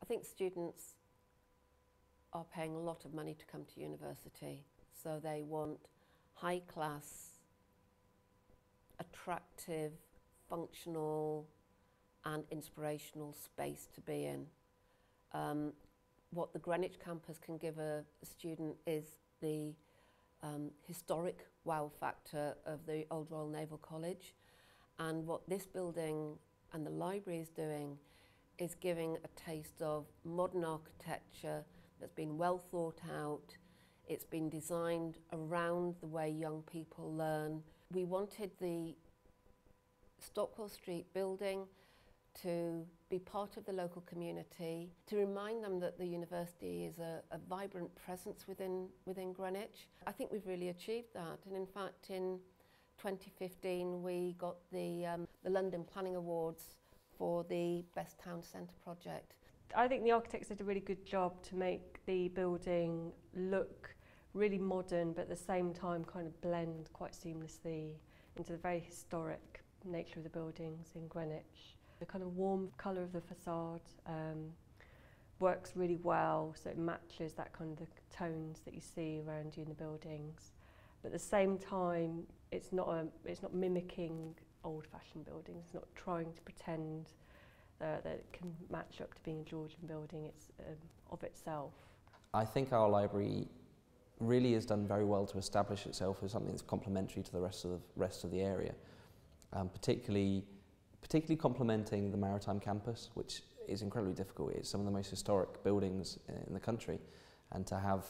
think students are paying a lot of money to come to university, so they want high class, attractive, functional and inspirational space to be in. What the Greenwich campus can give a student is the historic wow factor of the Old Royal Naval College, and what this building and the library is doing is giving a taste of modern architecture that's been well thought out. It's been designed around the way young people learn. We wanted the Stockwell Street building to be part of the local community, to remind them that the university is a vibrant presence within Greenwich. I think we've really achieved that, and in fact in 2015 we got the London Planning Awards for the Best Town Centre project. I think the architects did a really good job to make the building look really modern, but at the same time kind of blend quite seamlessly into the very historic nature of the buildings in Greenwich. The kind of warm colour of the facade works really well, so it matches that kind of the tones that you see around you in the buildings. But at the same time, it's not mimicking old-fashioned buildings. It's not trying to pretend that it can match up to being a Georgian building. It's of itself. I think our library really has done very well to establish itself as something that's complementary to the rest of the area, particularly complementing the Maritime campus, which is incredibly difficult. It's some of the most historic buildings in the country, and to have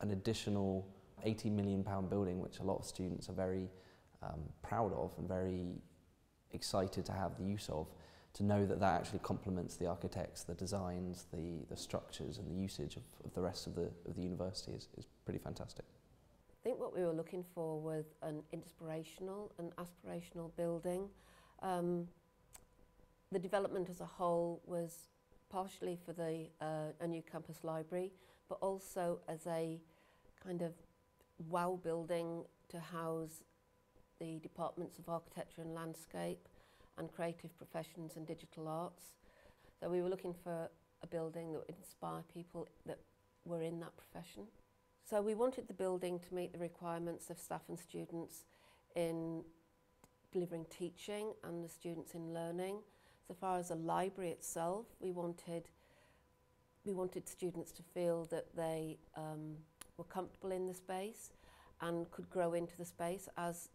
an additional £80 million building, which a lot of students are very proud of and very excited to have the use of, to know that that actually complements the architects, the designs, the structures and the usage of the rest of the university is pretty fantastic. I think what we were looking for was an inspirational and aspirational building. The development as a whole was partially for a new campus library, but also as a kind of wow building to house the departments of architecture and landscape and creative professions and digital arts. So we were looking for a building that would inspire people that were in that profession. So we wanted the building to meet the requirements of staff and students in delivering teaching and the students in learning. So far as the library itself, we wanted students to feel that they were comfortable in the space and could grow into the space as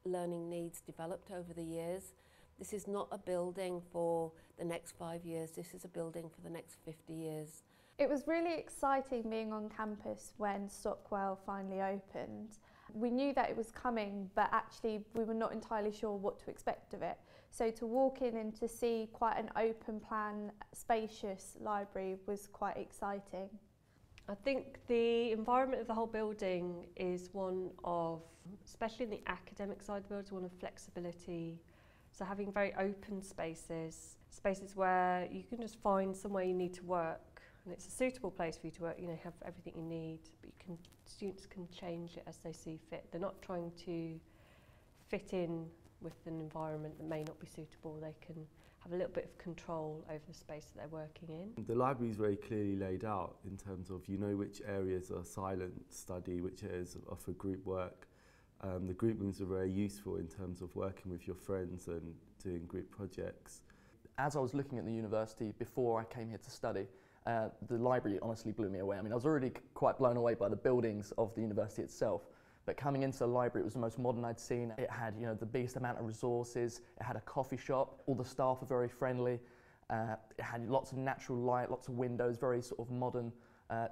learning needs developed over the years. This is not a building for the next 5 years, this is a building for the next 50 years. It was really exciting being on campus when Stockwell finally opened. We knew that it was coming, but actually we were not entirely sure what to expect of it. So to walk in and to see quite an open plan, spacious library was quite exciting. I think the environment of the whole building is one of, especially in the academic side of the building, one of flexibility. So having very open spaces where you can just find somewhere you need to work, and it's a suitable place for you to work. You know, have everything you need, but students can change it as they see fit. They're not trying to fit in with an environment that may not be suitable. They can have a little bit of control over the space that they're working in. The library is very clearly laid out in terms of, you know, which areas are silent study, which areas are for group work. The group rooms are very useful in terms of working with your friends and doing group projects. As I was looking at the university before I came here to study, the library honestly blew me away. I mean, I was already quite blown away by the buildings of the university itself, but coming into the library, it was the most modern I'd seen. It had, you know, the biggest amount of resources. It had a coffee shop. All the staff were very friendly. It had lots of natural light, lots of windows, very sort of modern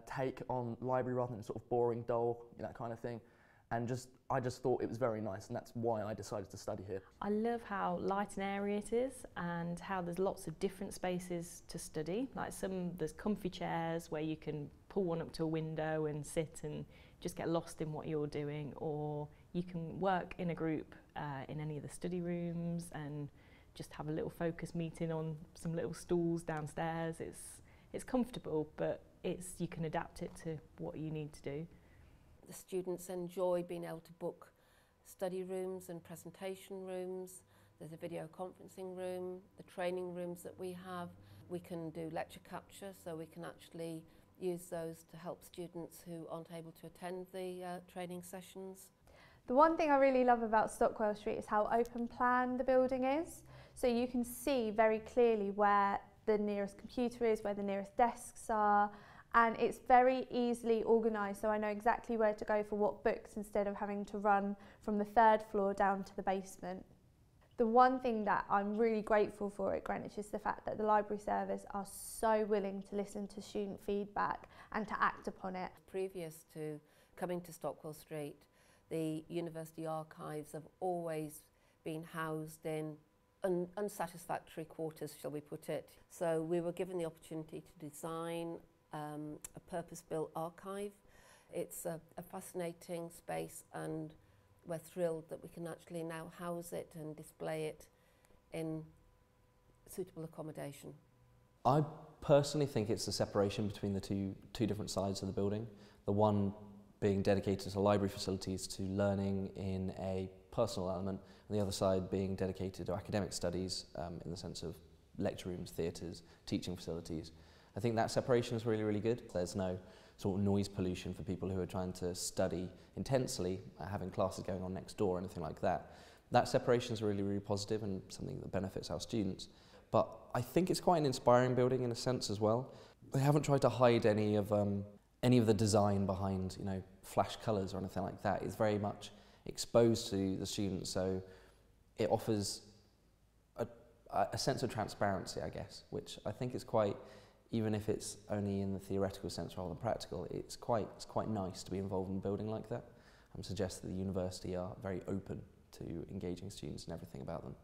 take on library rather than sort of boring, dull, that kind of thing. And I just thought it was very nice, and that's why I decided to study here. I love how light and airy it is, and how there's lots of different spaces to study. Like there's comfy chairs where you can pull one up to a window and sit and just get lost in what you're doing, or you can work in a group in any of the study rooms and just have a little focus meeting on some little stools downstairs. It's comfortable, but you can adapt it to what you need to do. The students enjoy being able to book study rooms and presentation rooms. There's a video conferencing room, the training rooms that we have. We can do lecture capture, so we can actually use those to help students who aren't able to attend the training sessions. The one thing I really love about Stockwell Street is how open plan the building is. So you can see very clearly where the nearest computer is, where the nearest desks are, and it's very easily organised, so I know exactly where to go for what books instead of having to run from the 3rd floor down to the basement. The one thing that I'm really grateful for at Greenwich is the fact that the library service are so willing to listen to student feedback and to act upon it. Previous to coming to Stockwell Street, the university archives have always been housed in unsatisfactory quarters, shall we put it. So we were given the opportunity to design a purpose-built archive. It's a fascinating space, and we're thrilled that we can actually now house it and display it in suitable accommodation. I personally think it's the separation between the two different sides of the building. The one being dedicated to library facilities, to learning in a personal element, and the other side being dedicated to academic studies in the sense of lecture rooms, theatres, teaching facilities. I think that separation is really, really good. There's no sort of noise pollution for people who are trying to study intensely, having classes going on next door or anything like that. That separation is really, really positive and something that benefits our students. But I think it's quite an inspiring building in a sense as well. They haven't tried to hide any of the design behind, flash colours or anything like that. It's very much exposed to the students, so it offers a sense of transparency, I guess, which I think is quite, even if it's only in the theoretical sense rather than practical, it's quite nice to be involved in a building like that, and suggest that the university are very open to engaging students and everything about them.